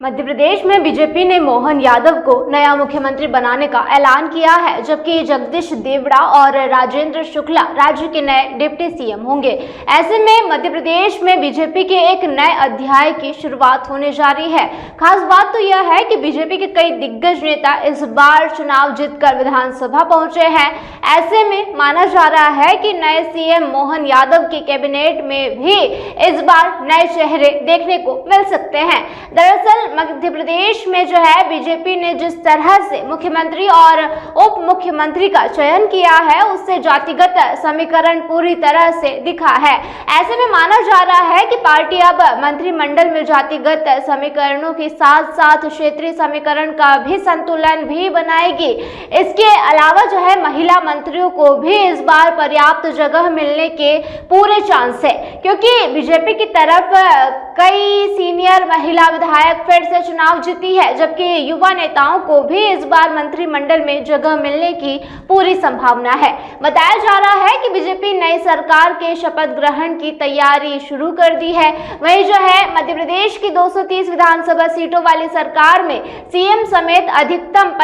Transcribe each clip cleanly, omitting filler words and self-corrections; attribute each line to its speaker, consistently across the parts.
Speaker 1: मध्य प्रदेश में बीजेपी ने मोहन यादव को नया मुख्यमंत्री बनाने का ऐलान किया है, जबकि जगदीश देवड़ा और राजेंद्र शुक्ला राज्य के नए डिप्टी सीएम होंगे। ऐसे में मध्य प्रदेश में बीजेपी के एक नए अध्याय की शुरुआत होने जा रही है। खास बात तो यह है कि बीजेपी के कई दिग्गज नेता इस बार चुनाव जीतकर विधानसभा पहुंचे हैं। ऐसे में माना जा रहा है कि नए सीएम मोहन यादव की कैबिनेट में भी इस बार नए चेहरे देखने को मिल सकते हैं। दरअसल मध्य प्रदेश में जो है बीजेपी ने जिस तरह से मुख्यमंत्री और उप मुख्यमंत्री का चयन किया है, उससे जातिगत समीकरण पूरी तरह से दिखा है। ऐसे में माना जा रहा है कि पार्टी अब मंत्रिमंडल में जातिगत समीकरणों के साथ साथ क्षेत्रीय समीकरण का भी संतुलन भी बनाएगी। इसके अलावा जो है महिला मंत्रियों को भी इस बार पर्याप्त जगह मिलने के पूरे चांस है, क्योंकि बीजेपी की तरफ कई सीनियर महिला विधायक फिर से चुनाव जीती है, जबकि युवा नेताओं को भी इस बार मंत्रिमंडल में जगह मिलने की पूरी संभावना है। बताया जा रहा है कि बीजेपी नई सरकार के शपथ ग्रहण की तैयारी शुरू कर दी है। वहीं जो है मध्य प्रदेश की 230 विधानसभा सीटों वाली सरकार में सीएम समेत अधिकतम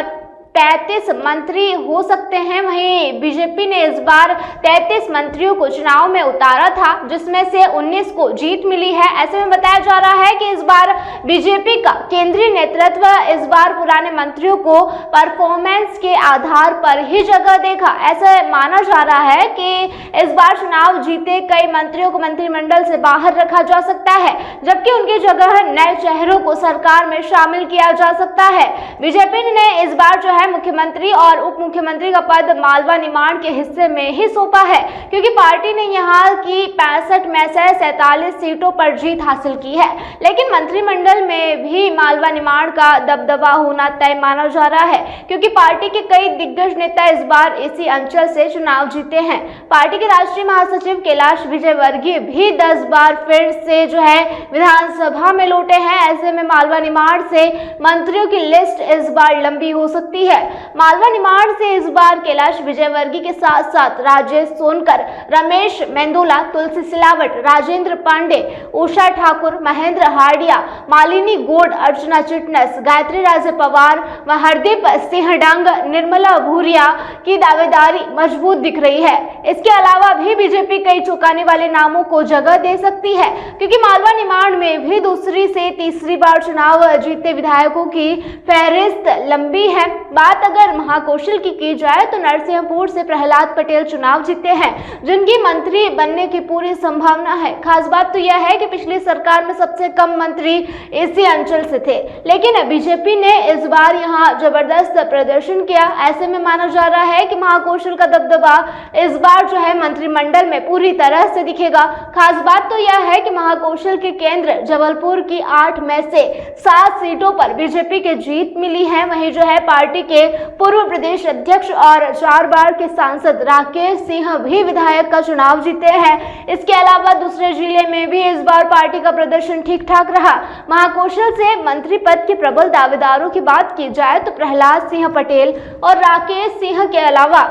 Speaker 1: 35 मंत्री हो सकते हैं। वहीं बीजेपी ने इस बार 33 मंत्रियों को चुनाव में उतारा था, जिसमें से 19 को जीत मिली है। ऐसे में बताया जा रहा है कि इस बार बीजेपी का केंद्रीय नेतृत्व इस बार पुराने मंत्रियों को परफॉर्मेंस के आधार पर ही जगह देगा। ऐसा माना जा रहा है कि इस बार चुनाव जीते कई मंत्रियों को मंत्रिमंडल से बाहर रखा जा सकता है, जबकि उनकी जगह नए चेहरों को सरकार में शामिल किया जा सकता है। बीजेपी ने इस बार जो है मुख्यमंत्री और उप मुख्यमंत्री का पद मालवा निमाड़ के हिस्से में ही सौंपा है, क्योंकि पार्टी ने यहां की 65 में से 47 सीटों पर जीत हासिल की है। लेकिन मंत्रिमंडल में भी मालवा निमाड़ का दबदबा होना तय माना जा रहा है, क्योंकि पार्टी के कई दिग्गज नेता इस बार इसी अंचल से चुनाव जीते हैं। पार्टी के राष्ट्रीय महासचिव कैलाश विजयवर्गीय भी 10 बार फिर से जो है विधानसभा में लौटे हैं। ऐसे में मालवा निमाड़ से मंत्रियों की लिस्ट इस बार लंबी हो सकती है। मालवा निमाड़ से इस बार कैलाश विजयवर्गीय के साथ साथ राजेश सोनकर, रमेश मेंदोला, तुलसी सिलावट, राजेंद्र पांडे, उषा ठाकुर, महेंद्र हार्डिया, मालिनी गोड, अर्चना चिटनेस, गायत्री राजे पवार व हरदीप सिंह डांग, निर्मला भूरिया की दावेदारी मजबूत दिख रही है। इसके अलावा भी बीजेपी कई चौंकाने वाले नामों को जगह दे सकती है, क्योंकि मालवा निमाड़ में भी दूसरी से तीसरी बार चुनाव जीते विधायकों की फहरिस्त लंबी है। बात अगर महाकौशल की जाए तो नरसिंहपुर से प्रहलाद पटेल चुनाव जीते हैं, जिनकी मंत्री बनने की पूरी संभावना है। खास बात तो यह है कि पिछली सरकार में सबसे कम मंत्री इसी अंचल से थे, लेकिन बीजेपी ने इस बार यहां जबरदस्त प्रदर्शन किया। ऐसे में माना जा रहा है कि महाकौशल का दबदबा इस बार जो है मंत्रिमंडल में पूरी तरह से दिखेगा। खास बात तो यह है कि महाकौशल के केंद्र जबलपुर की 8 में से 7 सीटों पर बीजेपी के जीत मिली है। वहीं जो है पार्टी के पूर्व प्रदेश अध्यक्ष और 4 बार के सांसद राकेश सिंह भी विधायक का चुनाव जीते हैं। इसके अलावा दूसरे जिले में भी इस बार पार्टी का प्रदर्शन ठीक ठाक रहा। महाकौशल से मंत्री पद के प्रबल दावेदारों की बात की जाए तो प्रहलाद सिंह पटेल और राकेश सिंह के अलावा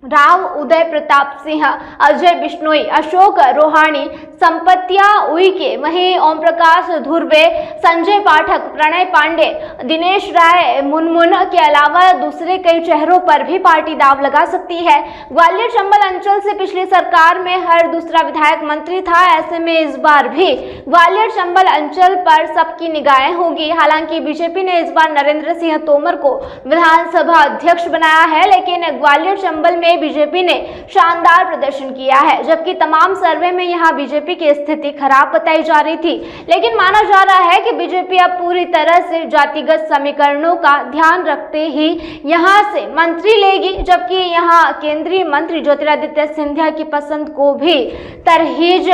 Speaker 1: राव उदय प्रताप सिंह, अजय बिश्नोई, अशोक रोहाणी, संपत्तिया उइके, वहीं ओम प्रकाश धुर्वे, संजय पाठक, प्रणय पांडे, दिनेश राय मुनमुन के अलावा दूसरे कई चेहरों पर भी पार्टी दाव लगा सकती है। ग्वालियर चंबल अंचल से पिछली सरकार में हर दूसरा विधायक मंत्री था। ऐसे में इस बार भी ग्वालियर चंबल अंचल पर सबकी निगाहें होगी। हालांकि बीजेपी ने इस बार नरेंद्र सिंह तोमर को विधानसभा अध्यक्ष बनाया है, लेकिन ग्वालियर चंबल में बीजेपी ने शानदार प्रदर्शन किया है, जबकि तमाम सर्वे में यहां बीजेपी की स्थिति खराब बताई जा रही थी। लेकिन माना जा रहा है कि बीजेपी अब पूरी तरह से जातिगत समीकरणों का ध्यान रखते ही यहां से मंत्री लेगी, जबकि यहां केंद्रीय मंत्री ज्योतिरादित्य सिंधिया की पसंद को भी तरहीज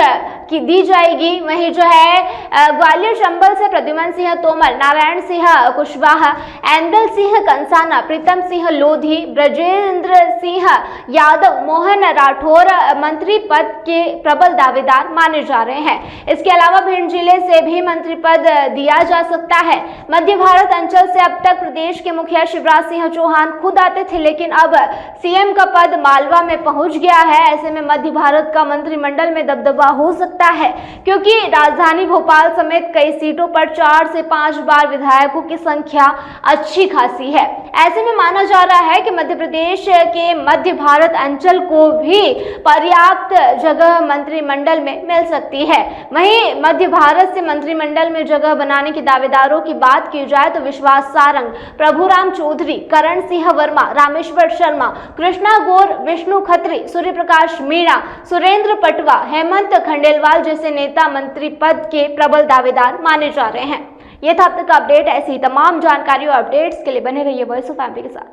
Speaker 1: की दी जाएगी। वहीं जो है ग्वालियर चंबल से प्रद्युमन सिंह तोमर, नारायण सिंह कुशवाहा, एंदल सिंह कंसाना, प्रीतम सिंह लोधी, ब्रजेंद्र सिंह यादव, मोहन राठौर मंत्री पद के प्रबल दावेदार माने जा रहे हैं। इसके अलावा भिंड जिले से भी मंत्री पद दिया जा सकता है। मध्य भारत अंचल से अब तक प्रदेश के मुखिया शिवराज सिंह चौहान खुद आते थे, लेकिन अब सीएम का पद मालवा में पहुंच गया है। ऐसे में मध्य भारत का मंत्रिमंडल में दबदबा हो सकता सकता है, क्योंकि राजधानी भोपाल समेत कई सीटों पर 4 से 5 बार विधायकों की संख्या अच्छी खासी है। ऐसे में माना जा रहा है कि मध्य प्रदेश के मध्य भारत अंचल को भी पर्याप्त जगह मंत्रिमंडल में मिल सकती है। वहीं मध्य भारत से मंत्रिमंडल में जगह बनाने के दावेदारों की बात की जाए तो विश्वास सारंग, प्रभुराम चौधरी, करण सिंह वर्मा, रामेश्वर शर्मा, कृष्णा गौर, विष्णु खत्री, सूर्य प्रकाश मीणा, सुरेंद्र पटवा, हेमंत खंडेलवाल जैसे नेता मंत्री पद के प्रबल दावेदार माने जा रहे हैं। ये था अब तक का अपडेट। ऐसी तमाम जानकारी और अपडेट्स के लिए बने रहिए वॉइस ऑफ फैमिली के साथ।